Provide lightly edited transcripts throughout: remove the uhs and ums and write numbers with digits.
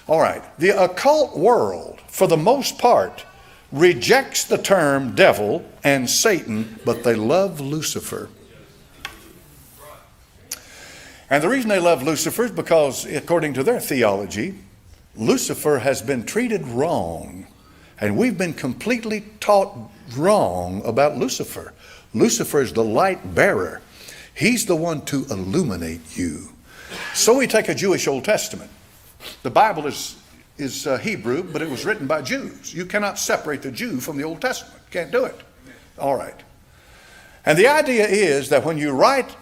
All right. The occult world, for the most part, rejects the term devil and Satan, but they love Lucifer. And the reason they love Lucifer is because, according to their theology, Lucifer has been treated wrong. And we've been completely taught wrong about Lucifer. Lucifer is the light bearer. He's the one to illuminate you. So we take a Jewish Old Testament. The Bible is Hebrew, but it was written by Jews. You cannot separate the Jew from the Old Testament. Can't do it. All right. And the idea is that when you write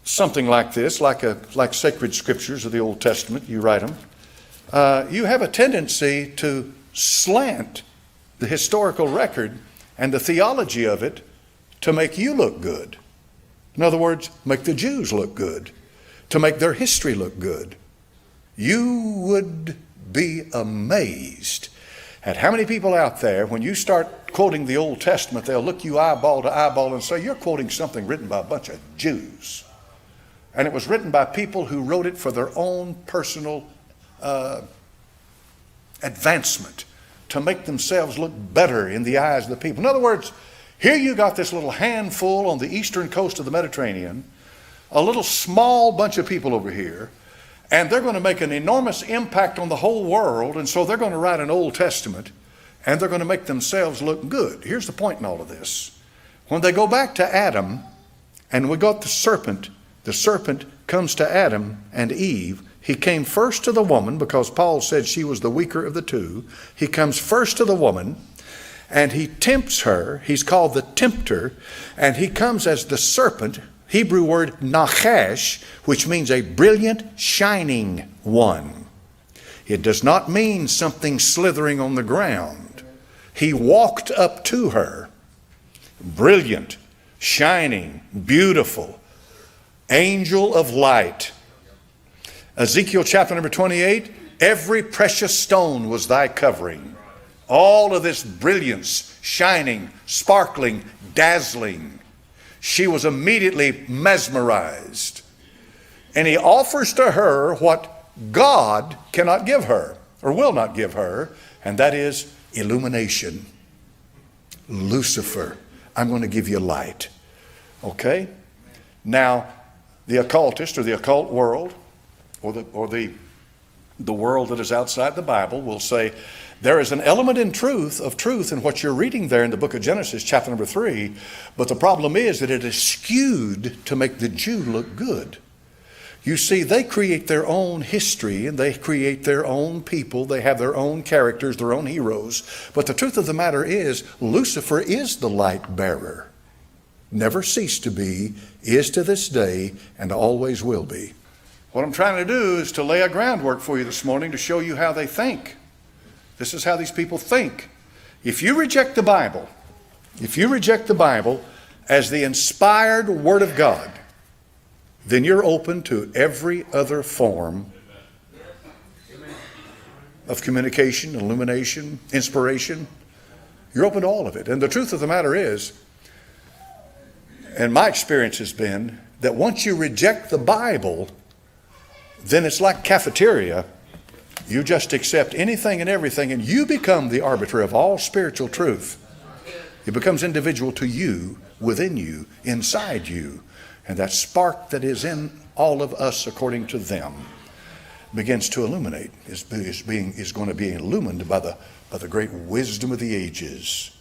something like this, like sacred scriptures of the Old Testament, you write them, you have a tendency to slant the historical record and the theology of it to make you look good. In other words, make the Jews look good, to make their history look good. You would be amazed at how many people out there, when you start quoting the Old Testament, they'll look you eyeball to eyeball and say, you're quoting something written by a bunch of Jews. And it was written by people who wrote it for their own personal advancement, to make themselves look better in the eyes of the people. In other words, here you got this little handful on the eastern coast of the Mediterranean, a little small bunch of people over here, and they're going to make an enormous impact on the whole world, and so they're going to write an Old Testament, and they're going to make themselves look good. Here's the point in all of this. When they go back to Adam, and we got the serpent comes to Adam and Eve. He came first to the woman because Paul said she was the weaker of the two. He comes first to the woman and he tempts her. He's called the tempter, and he comes as the serpent, Hebrew word nachash, which means a brilliant, shining one. It does not mean something slithering on the ground. He walked up to her, brilliant, shining, beautiful, angel of light. Ezekiel chapter number 28, every precious stone was thy covering. All of this brilliance, shining, sparkling, dazzling. She was immediately mesmerized. And he offers to her what God cannot give her, or will not give her, and that is illumination. Lucifer, I'm going to give you light. Okay? Now, the occultist or the occult world, or the world that is outside the Bible, will say there is an element of truth in what you're reading there in the book of Genesis, chapter number 3, but the problem is that it is skewed to make the Jew look good. You see, they create their own history and they create their own people. They have their own characters, their own heroes. But the truth of the matter is, Lucifer is the light bearer. Never ceased to be, is to this day, and always will be. What I'm trying to do is to lay a groundwork for you this morning to show you how they think. This is how these people think. If you reject the Bible as the inspired Word of God, then you're open to every other form of communication, illumination, inspiration. You're open to all of it. And the truth of the matter is, and my experience has been, that once you reject the Bible, then it's like cafeteria. You just accept anything and everything, and you become the arbiter of all spiritual truth. It becomes individual to you, within you, inside you. And that spark that is in all of us, according to them, begins to illuminate, is going to be illumined by the great wisdom of the ages.